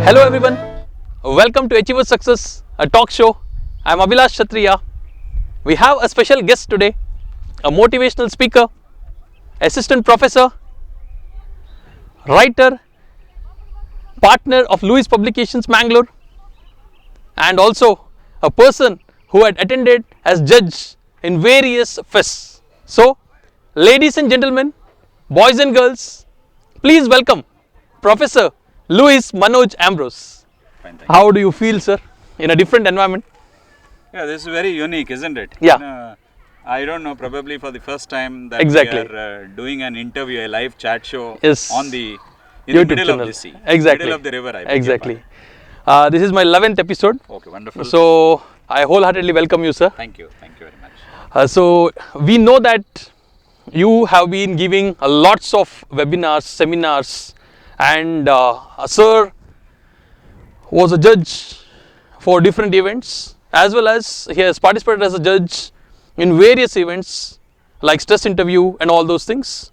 Hello everyone, welcome to Achieve Success, a talk show. I am Abhilash Kshatriya. We have a special guest today, a motivational speaker, assistant professor, writer, partner of Lewis Publications Mangalore, and also a person who had attended as judge in various fests. So, ladies and gentlemen, boys and girls, please welcome Professor Louis Manoj Ambrose. Fine, How do you feel, sir, in a different environment? Yeah, this is very unique, isn't it? Yeah. I don't know, probably for the first time that Exactly. we are doing an interview, a live chat show Yes. on the YouTube middle channel. of the sea. Exactly. Middle of the river, I beg your Exactly. This is my 11th episode. pardon. Okay, wonderful. So, I wholeheartedly welcome you, sir. Thank you very much. So, we know that you have been giving lots of webinars, seminars, and sir was a judge for different events, as well as he has participated as a judge in various events like stress interview and all those things.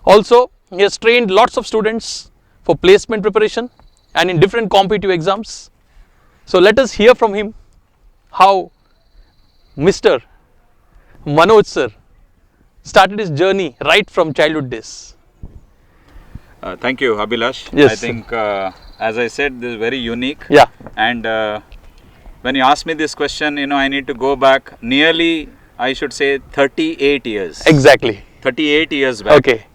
Also, he has trained lots of students for placement preparation and in different competitive exams. So, let us hear from him how Mr. Manoj sir started his journey right from childhood days. Thank you, Abhilash. Yes, I think, as I said, this is very unique. Yeah. And when you ask me this question, I need to go back nearly, I should say, 38 years. Exactly. 38 years back. Okay.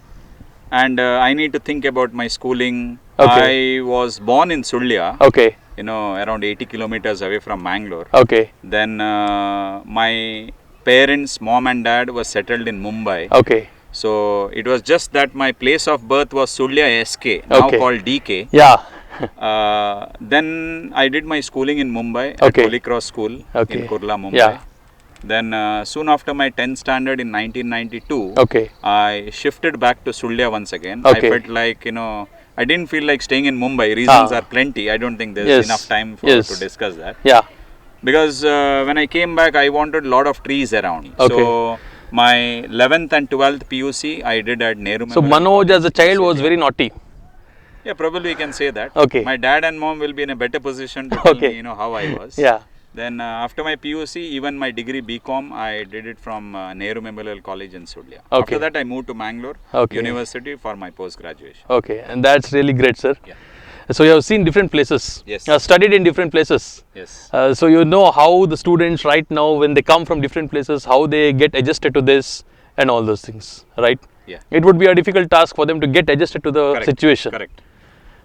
And I need to think about my schooling. Okay. I was born in Sullia, Okay. around 80 kilometers away from Mangalore. Okay. Then my parents, mom and dad, were settled in Mumbai. Okay. So it was just that my place of birth was Sullia SK, now Okay. called DK. Yeah. Then I did my schooling in Mumbai at Okay. Holy Cross School Okay. in Kurla, Mumbai. Yeah. Then soon after my 10th standard in 1992, Okay. I shifted back to Sullia once again. Okay. I felt like, I didn't feel like staying in Mumbai. Reasons are plenty. I don't think there's Yes. enough time Yes. to discuss that. Yeah. Because when I came back, I wanted a lot of trees around. Okay. So my 11th and 12th PUC I did at Nehru So, Memorial Manoj College as a in child was Sullia. very naughty. Yeah, probably we can say that. Okay. My dad and mom will be in a better position to tell Okay. me, how I was. Yeah. Then after my PUC, even my degree BCom, I did it from Nehru Memorial College in Sullia. Okay. After that, I moved to Mangalore Okay. University for my post-graduation. Okay. And that's really great, sir. Yeah. So, you have seen different places. Yes. You have studied in different places. Yes. So, you know how the students right now, when they come from different places, how they get adjusted to this and all those things, right? Yeah. It would be a difficult task for them to get adjusted to the Correct. situation. Correct.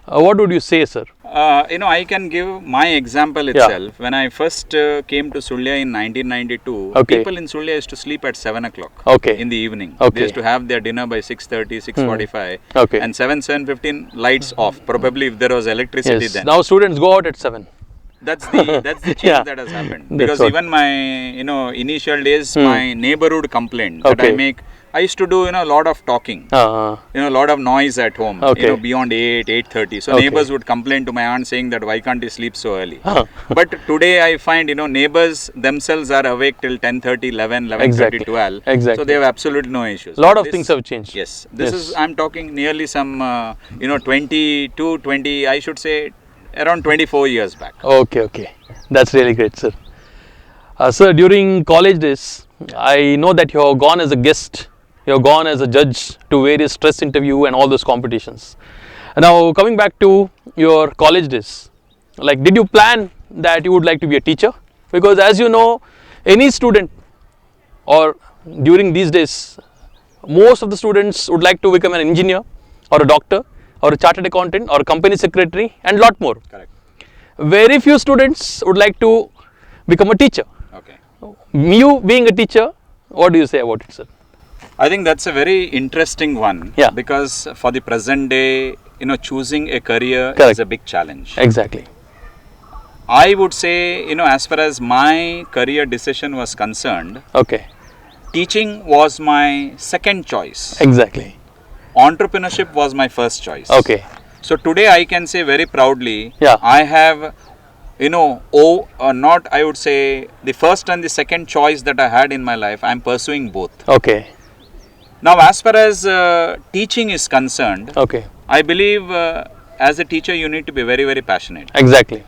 What would you say, sir? I can give my example itself. When I first came to Sullia in 1992, Okay. people in Sullia used to sleep at 7 o'clock Okay. in the evening. Okay. They used to have their dinner by 6:30, 6:45. Okay. And 7:15, lights off. Probably if there was electricity Yes. then. Now students go out at 7. That's the change Yeah. that has happened. That's Because what. even my, initial days, my neighborhood complained that Okay. I used to do, a lot of talking. A lot of noise at home, Okay. beyond 8, 8:30. So Okay. neighbors would complain to my aunt saying that why can't you sleep so early? Uh-huh. But today I find, neighbors themselves are awake till 10:30, 11, 11:30, Exactly. 12. Exactly. So they have absolutely no issues. A lot of This- things have changed. Yes. This Yes. is, I'm talking nearly some, 20, I should say around 24 years back. Okay, okay. That's really great, sir. Sir, during college days, I know that you have gone as a guest, you have gone as a judge to various stress interview and all those competitions. Now, coming back to your college days, like, did you plan that you would like to be a teacher? Because as you know, any student or during these days, most of the students would like to become an engineer or a doctor or a chartered accountant or a company secretary and lot more. Correct. Very few students would like to become a teacher. Okay. You being a teacher, What do you say about it, sir? I think that's a very interesting one. Yeah. Because for the present day, choosing a career Correct. is a big challenge. Exactly. I would say, as far as my career decision was concerned, Okay. teaching was my second choice. Exactly. Entrepreneurship was my first choice. Okay. So today I can say very proudly, Yeah. I have, not I would say the first and the second choice that I had in my life, I'm pursuing both. Okay. Now, as far as teaching is concerned, Okay. I believe as a teacher you need to be very, very passionate. Exactly.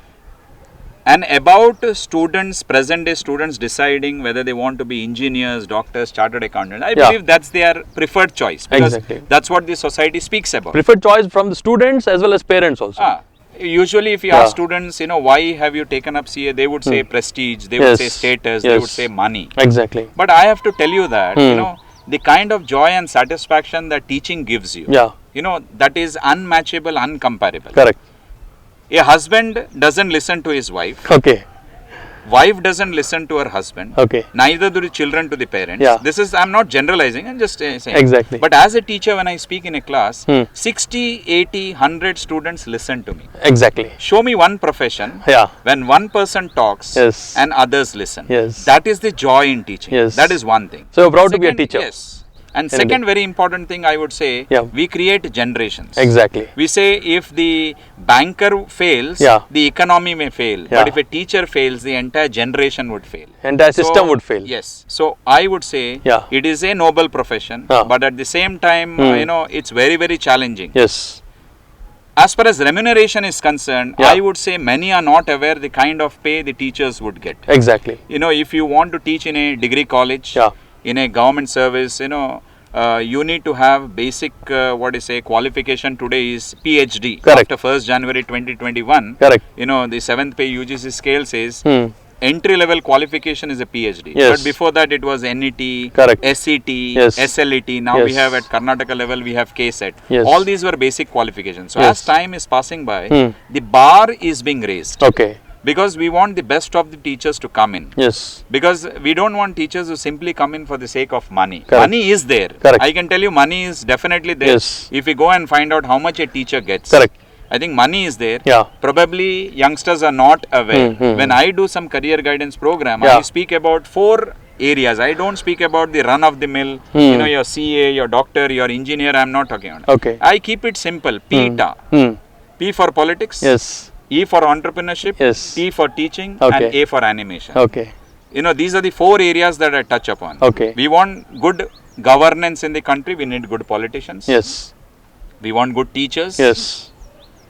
And about students, present day students deciding whether they want to be engineers, doctors, chartered accountants, I believe that's their preferred choice. Because Exactly. that's what the society speaks about. Preferred choice from the students as well as parents also. Usually if you ask students, why have you taken up CA, they would say prestige, they would say status, they would say money. Exactly. But I have to tell you that, the kind of joy and satisfaction that teaching gives you, that is unmatchable, uncomparable. Correct. A husband doesn't listen to his wife. Okay. Wife doesn't listen to her husband. Okay. Neither do the children to the parents. Yeah. This is, I'm not generalizing, I'm just saying. Exactly. But as a teacher, when I speak in a class, 60, 80, 100 students listen to me. Exactly. Show me one profession when one person talks and others listen. Yes. That is the joy in teaching. Yes. That is one thing. So you're proud to be a teacher. Yes. And second very important thing I would say, we create generations. Exactly. We say if the banker fails, the economy may fail. But if a teacher fails, the entire generation would fail. Entire system would fail. Yes. So I would say it is a noble profession. But at the same time, it's very, very challenging. Yes. As far as remuneration is concerned, I would say many are not aware the kind of pay the teachers would get. Exactly. If you want to teach in a degree college, in a government service, you need to have basic, qualification today is PhD. Correct. After 1st January 2021, Correct. the 7th pay UGC scale says entry level qualification is a PhD. Yes. But before that it was NET, Correct. SET, Yes. SLET. Now we Yes. have at Karnataka level we have KSET. Yes. All these were basic qualifications. So Yes. as time is passing by, the bar is being raised. Okay. Because we want the best of the teachers to come in. Yes. Because we don't want teachers who simply come in for the sake of money. Correct. Money is there. Correct. I can tell you money is definitely there. Yes. If we go and find out how much a teacher gets. Correct. I think money is there. Yeah. Probably youngsters are not aware. When I do some career guidance program, I speak about 4 areas. I don't speak about the run of the mill, your CA, your doctor, your engineer, I'm not talking about. Okay. I keep it simple. PETA. P for politics. Yes. E for entrepreneurship, Yes. T for teaching, Okay. and A for animation. Okay. These are the 4 areas that I touch upon. Okay. We want good governance in the country, we need good politicians. Yes. We want good teachers. Yes.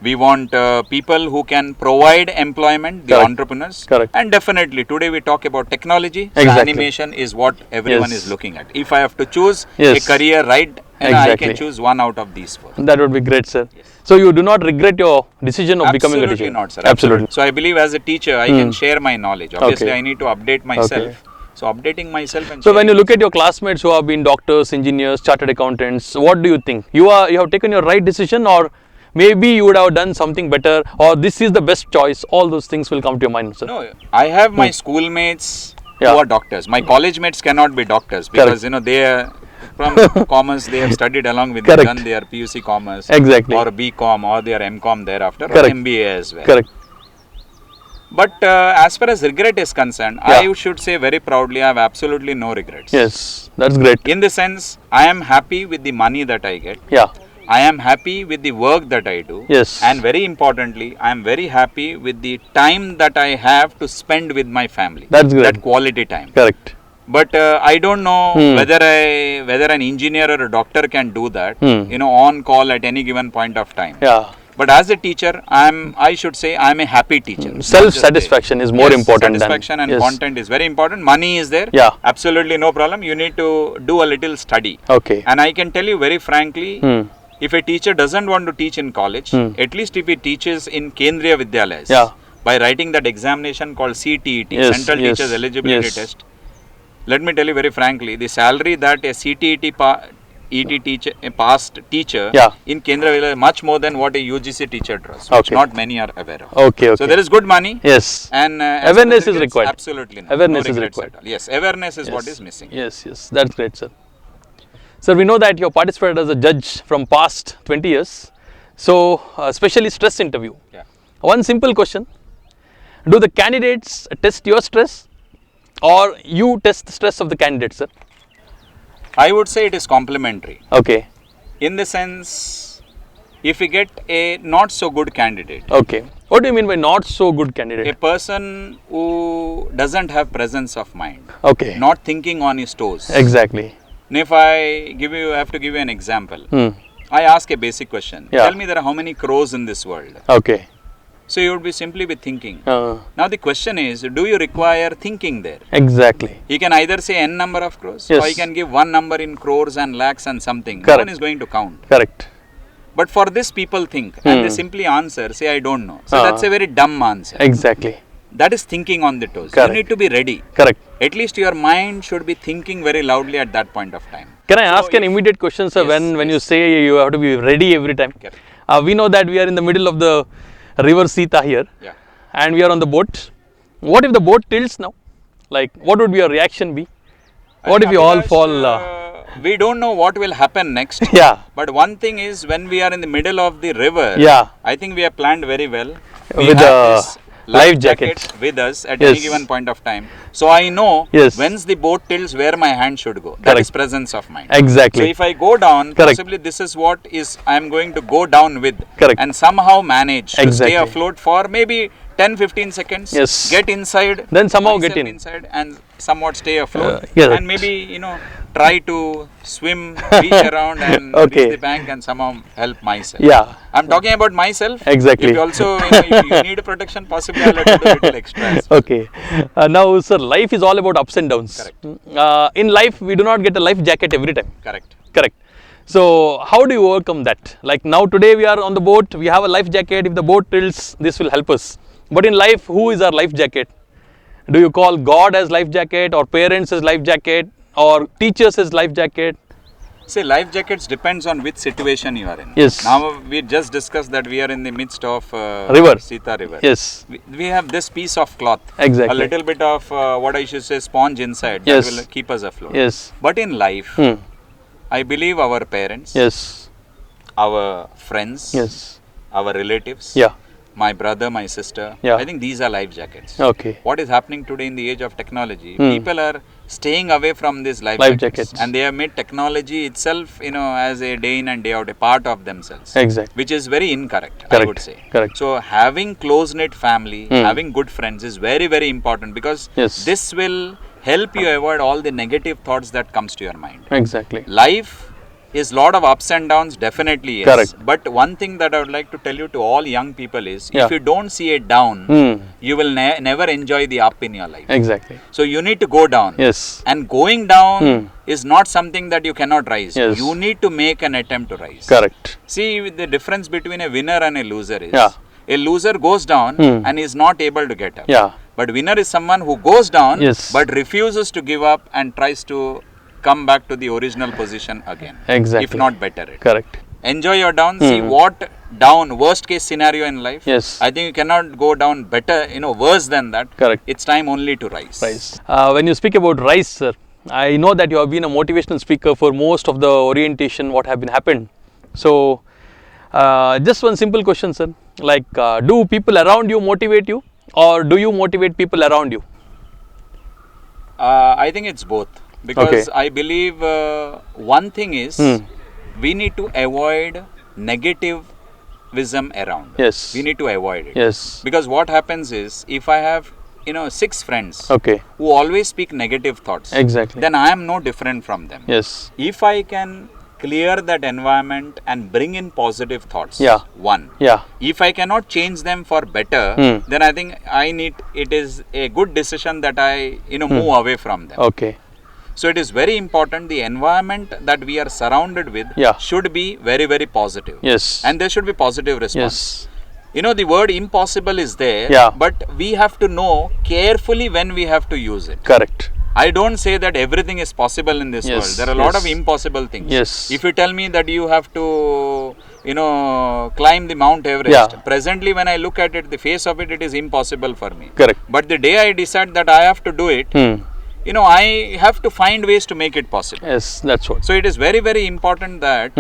We want people who can provide employment, the Correct. entrepreneurs. Correct. And definitely, today we talk about technology. So Exactly. animation is what everyone Yes. is looking at. If I have to choose Yes. a career, right, I Exactly. can choose one out of these 4. That would be great, sir. So you do not regret your decision of becoming a teacher? Absolutely not, sir. Absolutely. So I believe as a teacher, I can share my knowledge. Obviously, Okay. I need to update myself. Okay. So updating myself and So when you sharing look at your classmates who have been doctors, engineers, chartered accountants, what do you think? You have taken your right decision, or maybe you would have done something better, or this is the best choice? All those things will come to your mind, sir. No, I have my schoolmates who are doctors. My college mates cannot be doctors because they are from commerce. They have studied along with Correct. done their PUC commerce, Exactly. or BCom, or their MCom thereafter, or Correct. MBA as well. Correct. But as far as regret is concerned, I should say very proudly, I have absolutely no regrets. Yes, that's great. In the sense, I am happy with the money that I get. Yeah. I am happy with the work that I do. Yes. And very importantly, I am very happy with the time that I have to spend with my family. That's great. That quality time. Correct. But I don't know whether an engineer or a doctor can do that, on call at any given point of time. Yeah. But as a teacher, I should say I'm a happy teacher. Self-satisfaction is more important than... Satisfaction and content is very important. Money is there. Yeah. Absolutely no problem. You need to do a little study. Okay. And I can tell you very frankly, if a teacher doesn't want to teach in college, at least if he teaches in Kendriya Vidyalayas, by writing that examination called CTET, Central Teachers Eligibility Test, let me tell you very frankly, the salary that a CTET ET teacher, a past teacher Yeah. in Kendra Village much more than what a UGC teacher does, which Okay. not many are aware of. Okay, okay. So there is good money. Yes. And Awareness as far as is regrets, required. Absolutely not. Awareness no is regrets required. at all. Yes, awareness is what Yes. is missing. Yes, yes, that's great, sir. Sir, we know that you have participated as a judge from past 20 years. So, especially stress interview. Yeah. One simple question: do the candidates test your stress, or you test the stress of the candidates, sir? I would say it is complementary. Okay. In the sense, if we get a not so good candidate, Okay. What do you mean by not so good a candidate? person who doesn't have presence of mind, Okay. not thinking on his toes. Exactly. And if I have to give you an example. I ask a basic question. Yeah. Tell me there are how many crows in this world? Okay. So you would be simply be thinking. Now the question is, do you require thinking there? Exactly. He can either say n number of crows, Yes. or he can give one number in crores and lakhs and something. No Correct. one is going to count. Correct. But for this, people think, and they simply answer, say, I don't know. So that's a very dumb answer. Exactly. That is thinking on the toes. Correct. You need to be ready. Correct. At least your mind should be thinking very loudly at that point of time. Can I ask an immediate question, sir? Yes, when you say you have to be ready every time, Correct. We know that we are in the middle of the river Sita here, Yeah. and we are on the boat. What if the boat tilts now? Like, what would your reaction be? What if you all Abhilash, fall? We don't know what will happen next. Yeah. But one thing is, when we are in the middle of the river, Yeah. I think we have planned very well. We With have the this life jacket with us at Yes. any given point of time. So I know Yes. when's the boat tilts where my hand should go. That is Correct. presence of mind. Exactly. So if I go down, Correct. possibly this is what is I am going to go down with. Correct. And somehow manage to Exactly. stay afloat for maybe 10-15 seconds. Yes. Get inside. Then somehow get myself in. inside and somewhat stay afloat. yeah. And maybe try to swim, reach around and Okay. reach the bank and somehow help myself. Yeah. I'm talking about myself. Exactly. If you also, if you need protection, possibly I'll have to do a little extra. as well. Okay. Now, sir, life is all about ups and downs. Correct. In life, we do not get a life jacket every time. Correct. Correct. So, how do you overcome that? Like now, today we are on the boat, we have a life jacket. If the boat tilts, this will help us. But in life, who is our life jacket? Do you call God as life jacket, or parents as life jacket, or teachers as life jacket? See, life jackets depends on which situation you are in. Yes. Now we just discussed that we are in the midst of River. Sita River. Yes. We have this piece of cloth. Exactly. A little bit of what I should say sponge inside Yes. that will keep us afloat. Yes. But in life, I believe our parents, Yes. our friends, Yes. our relatives, Yeah. my brother, my sister, Yeah. I think these are life jackets. Okay. What is happening today in the age of technology, people are staying away from these life jackets. and they have made technology itself, as a day in and day out, a part of themselves. Exactly. Which is very incorrect, I Correct. would say. Correct. So having close-knit family, having good friends is very, very important because Yes. this will help you avoid all the negative thoughts that comes to your mind. Exactly. Life is lot of ups and downs, definitely yes. Correct. But one thing that I would like to tell you to all young people is, Yeah. if you don't see a down, you will never enjoy the up in your life. Exactly. So you need to go down. Yes. And going down is not something that you cannot rise. Yes. You need to make an attempt to rise. Correct. See, the difference between a winner and a loser is, Yeah. a loser goes down and is not able to get up. Yeah. But winner is someone who goes down Yes. but refuses to give up and tries to come back to the original position again. Exactly. If not better it. Correct. Enjoy your down. See what down, worst case scenario in life. Yes. I think you cannot go down better, worse than that. Correct. It's time only to rise. Rise. When you speak about rise, sir, I know that you have been a motivational speaker for most of the orientation what have been happened. So, just one simple question, sir. Like, do people around you motivate you, or do you motivate people around you? I think it's both. Because Okay. I believe one thing is we need to avoid negativism around. Yes. We need to avoid it. Yes. Because what happens is, if I have 6 friends Okay. who always speak negative thoughts, Exactly. then I am no different from them. Yes. If I can clear that environment and bring in positive thoughts, Yeah. one. Yeah. If I cannot change them for better, then I think it is a good decision that I move away from them. Okay. So it is very important the environment that we are surrounded with Yeah. should be very, very positive. Yes. And there should be positive response. Yes. The word impossible is there, Yeah. but we have to know carefully when we have to use it. Correct. I don't say that everything is possible in this Yes, world. There are a lot yes. of impossible things. Yes. If you tell me that you have to, climb the Mount Everest, Yeah. presently when I look at it, the face of it, it is impossible for me. Correct. But the day I decide that I have to do it, I have to find ways to make it possible. Yes, that's what. So it is very, very important that,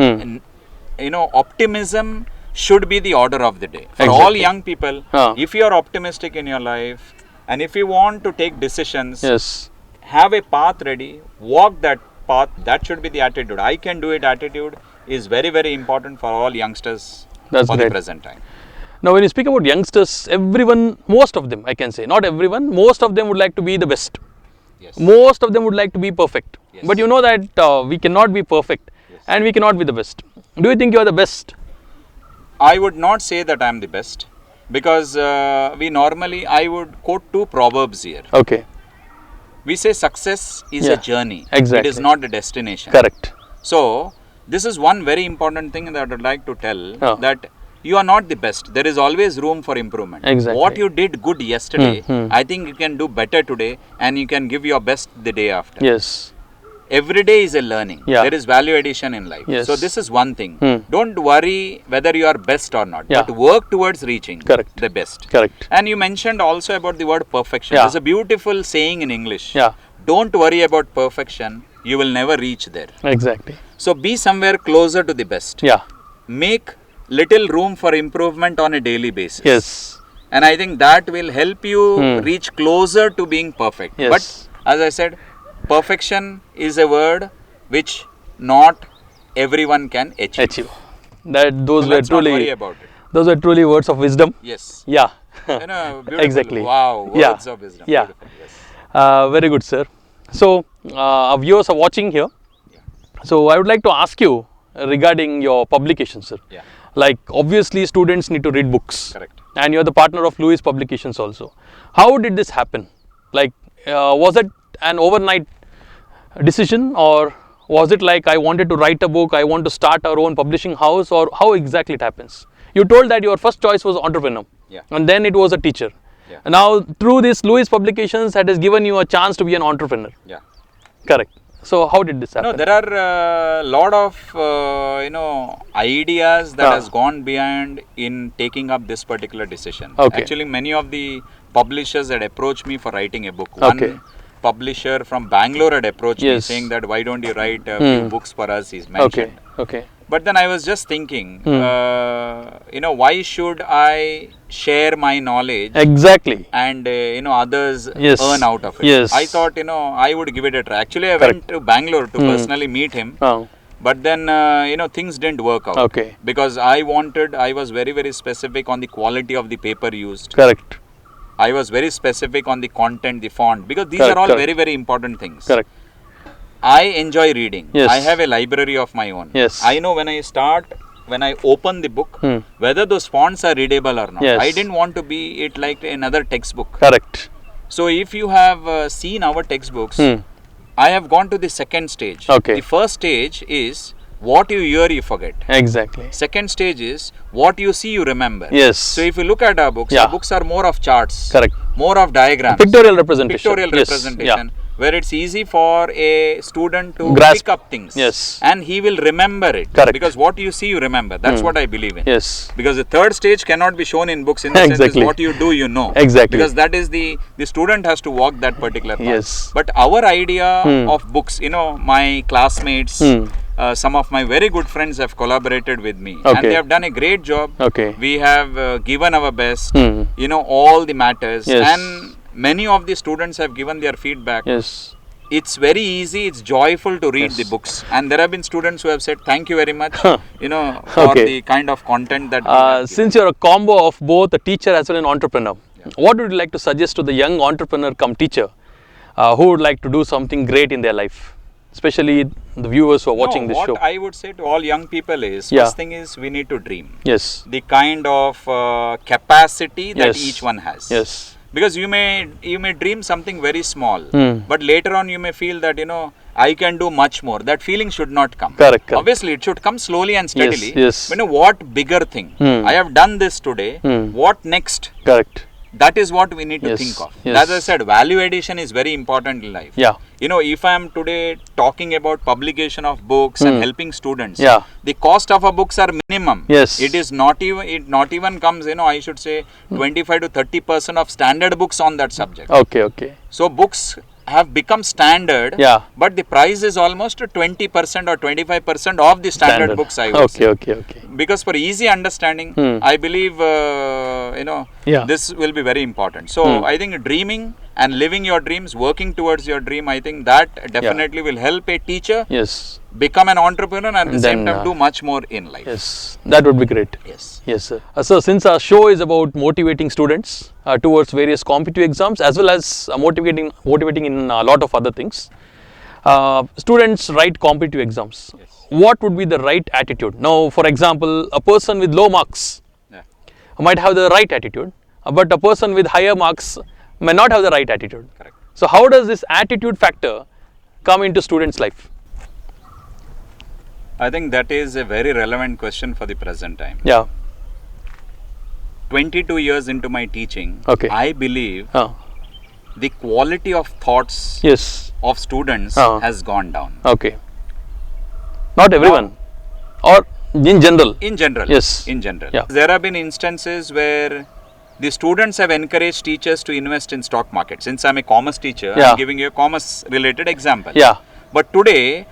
optimism should be the order of the day. For all Exactly. young people, if you are optimistic in your life and if you want to take decisions, Yes. have a path ready, walk that path. That should be the attitude. I can do it attitude is very, very important for all youngsters That's for great. the present time. Now, when you speak about youngsters, everyone, most of them, I can say, not everyone, most of them would like to be the best. Yes. Most of them would like to be perfect. Yes. But you know that we cannot be perfect, Yes. and we cannot be the best. Do you think you are the best? I would not say that I am the best because I would quote two proverbs here. Okay. We say success is Yeah. a journey. Exactly. It is not a destination. Correct. So, this is one very important thing that I would like to tell, that you are not the best. There is always room for improvement. Exactly. What you did good yesterday, I think you can do better today and you can give your best the day after. Yes. Every day is a learning. Yeah. There is value addition in life. Yes. So, this is one thing. Hmm. Don't worry whether you are best or not, Yeah. but work towards reaching Correct. the best. Correct. And you mentioned also about the word perfection. Yeah. There's a beautiful saying in English. Yeah. Don't worry about perfection. You will never reach there. Exactly. So be somewhere closer to the best. Yeah. Make little room for improvement on a daily basis. Yes. And I think that will help you reach closer to being perfect. Yes. But as I said, perfection is a word which not everyone can achieve. Achieve. That those So were let's not worry truly about it. those were truly words of wisdom. Yes. Yeah. Beautiful. Exactly. Wow. Words Yeah. of wisdom. Yeah. Beautiful. Yes. Very good, sir. So, our viewers are watching here. So, I would like to ask you regarding your publications, sir. Yeah. Like, obviously, students need to read books. Correct. And you are the partner of Lewis Publications also. How did this happen? Like, was it an overnight decision, or was it like I wanted to write a book, I want to start our own publishing house, or how exactly it happens? You told that your first choice was entrepreneur. Yeah. And then it was a teacher. Yeah. And now, through this Lewis Publications, that has given you a chance to be an entrepreneur. Yeah. Correct. So, how did this happen? No, there are a lot of ideas that has gone behind in taking up this particular decision. Okay. Actually, many of the publishers had approached me for writing a book. Okay. One publisher from Bangalore had approached me Yes. saying that why don't you write a few books for us, he's mentioned. Okay. Okay. But then I was just thinking, why should I share my knowledge Exactly. and others Yes. earn out of it? Yes. I thought I would give it a try. Actually, I went to Bangalore to personally meet him. Oh. But then, things didn't work out. Okay. Because I was very, very specific on the quality of the paper used. Correct. I was very specific on the content, the font, because these Correct, are all correct. very, very important things. Correct. I enjoy reading. Yes. I have a library of my own. Yes. I know when I open the book, whether those fonts are readable or not. Yes. I didn't want to be it like another textbook. Correct. So if you have seen our textbooks, I have gone to the second stage. Okay. The first stage is what you hear, you forget. Exactly. Second stage is what you see, you remember. Yes. So if you look at our books are more of charts, Correct. more of diagrams, Pictorial representation. pictorial Yes. representation, where it's easy for a student to Grasp. pick up things. Yes. And he will remember it. Correct. Because what you see, you remember. That's what I believe in. Yes. Because the third stage cannot be shown in books in the sense Exactly. is what you do, you know. Exactly. Because that is the student has to walk that particular path. Yes. But our idea of books, my classmates, some of my very good friends have collaborated with me. And Okay. they have done a great job. Okay. We have given our best, all the matters. Yes. And many of the students have given their feedback. Yes. It's very easy, it's joyful to read the books. And there have been students who have said, thank you very much, for Okay. the kind of content that we have given. Since you're a combo of both a teacher as well as an entrepreneur, what would you like to suggest to the young entrepreneur come teacher who would like to do something great in their life? Especially the viewers who are watching this show. What I would say to all young people is, Yeah. first thing is we need to dream. Yes. The kind of capacity that Yes. each one has. Yes. Because you may dream something very small, but later on you may feel that I can do much more. That feeling should not come. Correct, correct. Obviously, it should come slowly and steadily. yes. What bigger thing? I have done this today. What next? Correct. That is what we need to Yes, think of. yes. As I said, value addition is very important in life. Yeah. You know, if I am today talking about publication of books and helping students, Yeah. the cost of a books are minimum. Yes. It is not even, it not even comes, you know, I should say 25 to 30% of standard books on that subject. Okay, okay. So books have become standard, Yeah. but the price is almost 20% or 25% of the standard books, I would say. Okay, okay. Because for easy understanding, I believe, you know, Yeah. this will be very important. So I think dreaming and living your dreams, working towards your dream, I think that definitely will help a teacher Yes. become an entrepreneur and at the same Then, time do much more in life. Yes. That would be great. Yes. Yes, sir. So, since our show is about motivating students towards various competitive exams as well as motivating in a lot of other things, students write competitive exams. Yes. What would be the right attitude? Now, for example, a person with low marks Yeah. might have the right attitude, but a person with higher marks may not have the right attitude. Correct. So, how does this attitude factor come into students' life? I think that is a very relevant question for the present time. Yeah. 22 years into my teaching, Okay. I believe the quality of thoughts Yes. of students has gone down. Okay. Not everyone, or in general. In general. Yes. In general. Yeah. There have been instances where the students have encouraged teachers to invest in stock market. Since I'm a commerce teacher, Yeah. I'm giving you a commerce related example. Yeah. But today,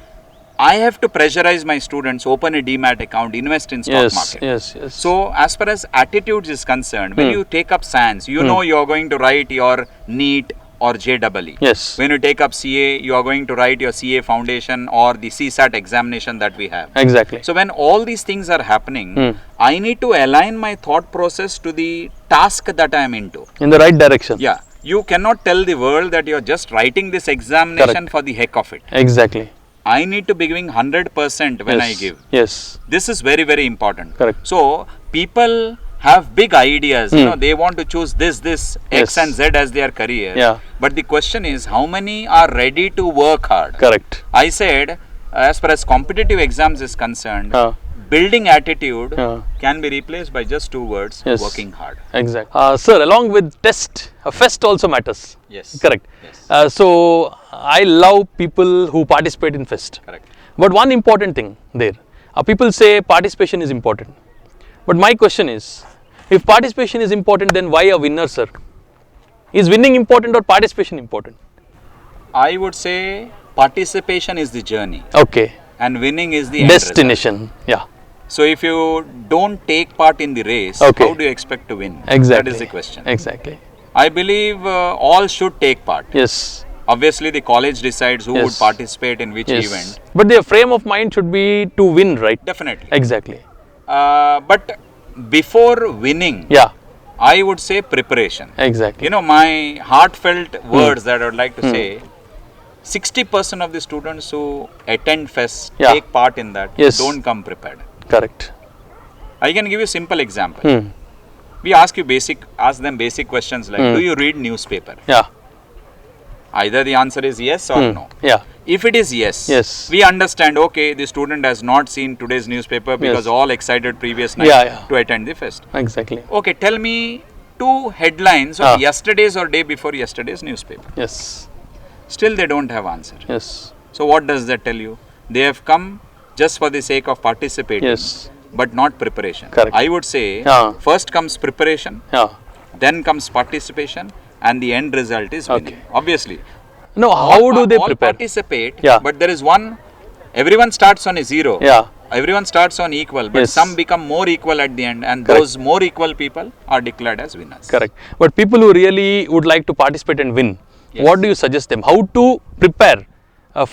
I have to pressurize my students, open a demat account, invest in stock Yes. market. Yes. Yes. So, as far as attitudes is concerned, when you take up science, you know you are going to write your NEET or JEE. Yes. When you take up CA, you are going to write your CA foundation or the CSAT examination that we have. Exactly. So, when all these things are happening, I need to align my thought process to the task that I am into. In the right direction. Yeah. You cannot tell the world that you are just writing this examination Correct. for the heck of it. Exactly. I need to be giving 100% when I Yes. give. Yes. This is very, very important. Correct. So, people have big ideas, you know, they want to choose this, Yes. X and Z as their career. Yeah. But the question is, how many are ready to work hard? Correct. I said, as far as competitive exams is concerned, building attitude can be replaced by just two words, Yes. working hard. Exactly. Sir, along with test, fest also matters. Yes. Correct. Yes. So, I love people who participate in fest. Correct. But one important thing there, people say participation is important. But my question is, if participation is important, then why a winner, sir? Is winning important or participation important? I would say participation is the journey Okay. and winning is the end result. Destination. Yeah. So if you don't take part in the race, Okay. how do you expect to win? Exactly. That is the question. Exactly. I believe all should take part. Yes. Obviously, the college decides who would Yes. participate in which Yes. event. But their frame of mind should be to win, right? Definitely. Exactly. But before winning, Yeah. I would say preparation. Exactly. You know, my heartfelt words that I would like to say, 60% of the students who attend fest, Yeah. take part in that, Yes. don't come prepared. Correct. I can give you a simple example. We ask them basic questions like, do you read newspaper? Yeah. Either the answer is yes or no. Yeah. If it is yes, Yes. we understand, okay, the student has not seen today's newspaper because Yes. all excited previous night Yeah. to attend the fest. Exactly. Okay, tell me two headlines of yesterday's or day before yesterday's newspaper. Yes. Still they don't have answer. Yes. So what does that tell you? They have come just for the sake of participating, Yes. but not preparation. Correct. I would say first comes preparation, Yeah. then comes participation, and the end result is winning. Okay. Obviously. No, how do they all prepare? participate, Yeah. but there is one, everyone starts on a zero. Yeah. Everyone starts on equal, but Yes. some become more equal at the end, and Correct. those more equal people are declared as winners. Correct. But people who really would like to participate and win, Yes. what do you suggest them? How to prepare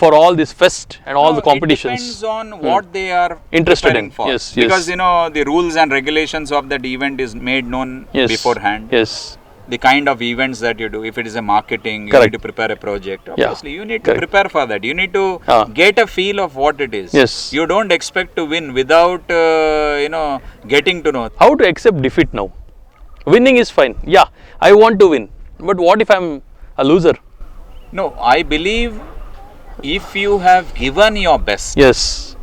for all this fest and all No, the competitions? It depends on what they are Interested preparing in. for. Yes, Because yes. the rules and regulations of that event is made known Yes. beforehand. Yes. The kind of events that you do, if it is a marketing, you Correct. need to prepare a project. Yeah. Obviously, you need to Correct. prepare for that. You need to get a feel of what it is. Yes. You don't expect to win without getting to know. How to accept defeat now? Winning is fine. Yeah, I want to win. But what if I'm a loser? No, I believe if you have given your best Yes.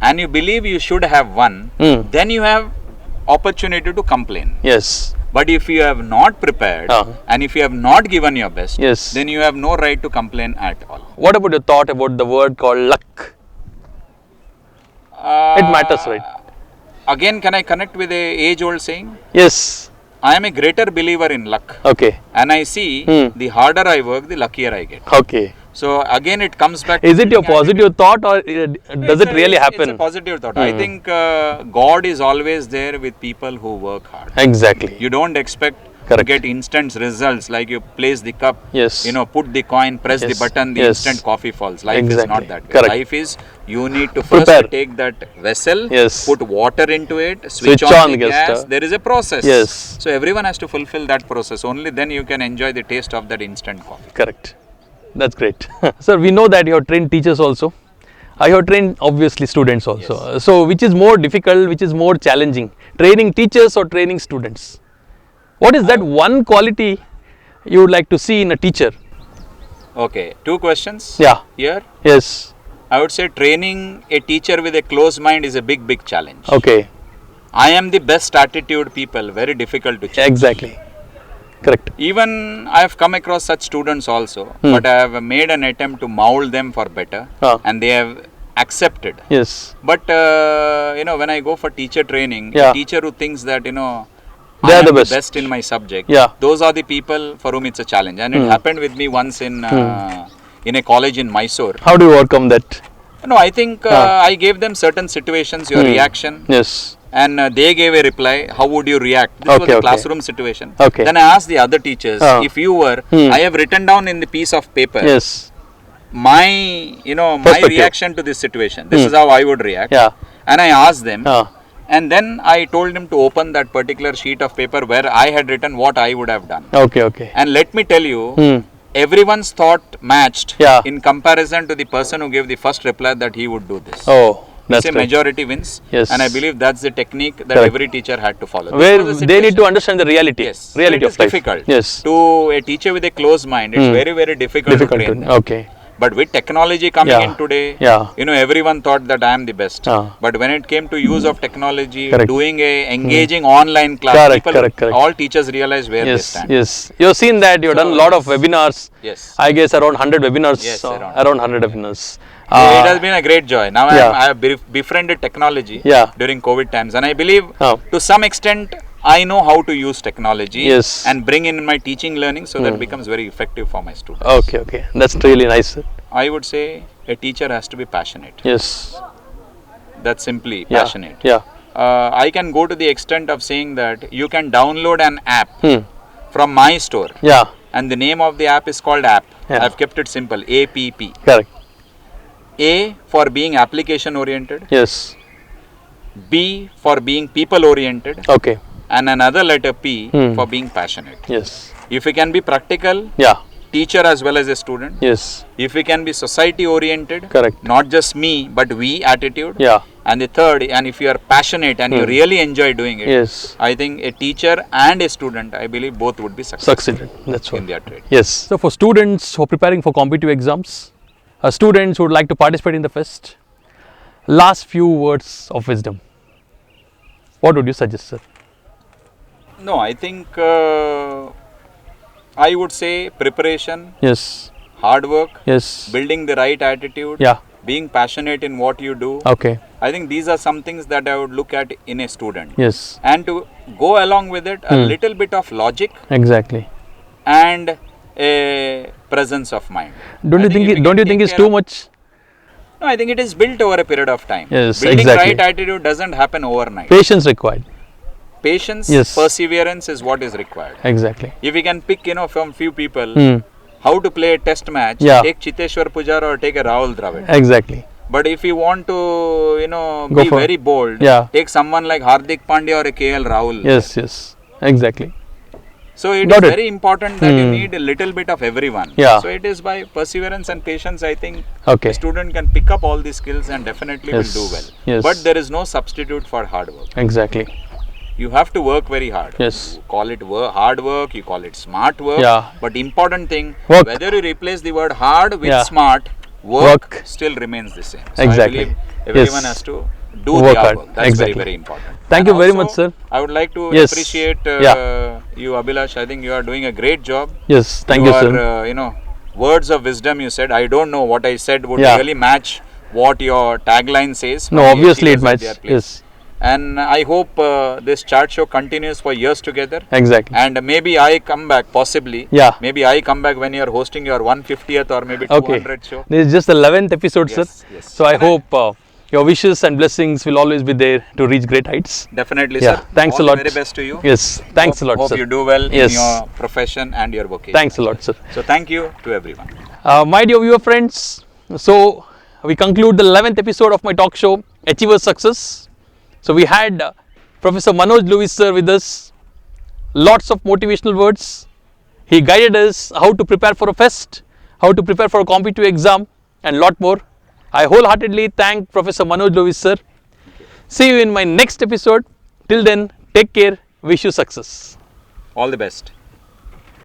and you believe you should have won, then you have opportunity to complain. Yes. But if you have not prepared and if you have not given your best, Yes. then you have no right to complain at all. What about your thought about the word called luck? It matters, right? Again, can I connect with a age-old saying? Yes. I am a greater believer in luck. Okay. And I see the harder I work, the luckier I get. Okay. So again, it comes back. Is it your positive thought, or does it really happen? It's a positive thought. I think God is always there with people who work hard. Exactly. You don't expect to get instant results like you place the cup, Yes. put the coin, press the button, the instant coffee falls. Life is not that way. Correct. Life is you need to first take that vessel, put water into it, switch on the gas. There is a process. Yes. So everyone has to fulfill that process. Only then you can enjoy the taste of that instant coffee. Correct. That's great. Sir, we know that you have trained teachers also. I have trained obviously students also. Yes. So which is more difficult, which is more challenging? Training teachers or training students? What is that one quality you would like to see in a teacher? Okay, 2 questions. Yeah. Here. Yes. I would say training a teacher with a closed mind is a big challenge. Okay. I am the best attitude people, very difficult to change. Exactly. Correct. Even I have come across such students also, but I have made an attempt to mold them for better, and they have accepted. Yes. But when I go for teacher training, a teacher who thinks that they are the best in my subject, those are the people for whom it's a challenge. And it happened with me once in a college in Mysore. How do you overcome that? No, I think I gave them certain situations, your reaction. Yes. And they gave a reply, how would you react? This was a classroom situation. Okay. Then I asked the other teachers, if you were, I have written down in the piece of paper, my reaction to this situation. This is how I would react. Yeah. And I asked them, and then I told them to open that particular sheet of paper where I had written what I would have done. Okay. And let me tell you, everyone's thought matched in comparison to the person who gave the first reply that he would do this. Oh. That's a majority wins, and I believe that's the technique that every teacher had to follow. Where they need to understand the reality. Yes, reality of life. Difficult. Yes. To a teacher with a closed mind, it's very difficult to train them. Okay. But with technology coming in today, everyone thought that I am the best. But when it came to use of technology, doing a engaging online class, all teachers realize where they stand. Yes. You've seen that. You've done a lot of webinars. Yes. I guess around 100 webinars. Yes, around 100 webinars. It has been a great joy. Now I have befriended technology during COVID times, and I believe to some extent I know how to use technology and bring in my teaching learning, so that it becomes very effective for my students. Okay. That's really nice. I would say a teacher has to be passionate. Yes. That's simply passionate. Yeah. I can go to the extent of saying that you can download an app from my store. Yeah. And the name of the app is called app. Yeah. I've kept it simple. APP. Correct. A for being application oriented. Yes. B for being people oriented. Okay. And another letter P for being passionate. Yes. If we can be practical, teacher as well as a student. Yes. If we can be society oriented, correct. Not just me but we attitude. Yeah. And the third, and if you are passionate and you really enjoy doing it, yes. I think a teacher and a student, I believe both would be successful. That's what. In their trade. Yes. So for students who are preparing for competitive exams, students who would like to participate in the fest, last few words of wisdom. What would you suggest, sir? No, I think I would say preparation. Yes. Hard work. Yes. Building the right attitude. Yeah. Being passionate in what you do. Okay. I think these are some things that I would look at in a student. Yes. And to go along with it, a little bit of logic. Exactly. And a presence of mind. Don't you think it's too much? No, I think it is built over a period of time. Yes, Building exactly. right attitude doesn't happen overnight. Patience required. Patience, perseverance is what is required. Exactly. If we can pick, from few people, how to play a test match, take Chiteshwar Pujara or take a Rahul Dravid. Exactly. But if you want to, be very bold, take someone like Hardik Pandya or a KL Rahul. Yes. Exactly. So it is very important that you need a little bit of everyone. Yeah. So it is by perseverance and patience, I think, a student can pick up all these skills and definitely will do well. Yes. But there is no substitute for hard work. Exactly. You have to work very hard. Yes. You call it hard work, you call it smart work. Yeah. But important thing, work. whether you replace the word hard with smart, work still remains the same. So exactly. I believe everyone has to do Work the hard. work. That's Exactly. very important. Thank And you very also, much, sir. I would like to Yes. appreciate Yeah. you, Abhilash. I think you are doing a great job. Yes, thank you you, are, sir. words of wisdom you said. I don't know what I said would Yeah. really match what your tagline says. No, From obviously it gatekeepers at their matches. place. Yes, And I hope this chart show continues for years together. exactly. And maybe I come back, possibly. Yeah. Maybe I come back when you are hosting your 150th or maybe Okay. 200th show. This is just the 11th episode, Yes, sir. yes. So I And I- hope your wishes and blessings will always be there to reach great heights. Definitely, Yeah. sir. Thanks All a lot. the very best to you. Yes. Thanks a lot, Hope sir. you do well Yes. in your profession and your vocation. Thanks a lot, sir. So thank you to everyone. My dear viewer friends, so we conclude the 11th episode of my talk show, Achievers Success. So we had Professor Manoj Lewis sir with us. Lots of motivational words. He guided us how to prepare for a fest, how to prepare for a competitive exam, and lot more. I wholeheartedly thank Professor Manoj Lewis sir. See you in my next episode. Till then, take care. Wish you success. All the best.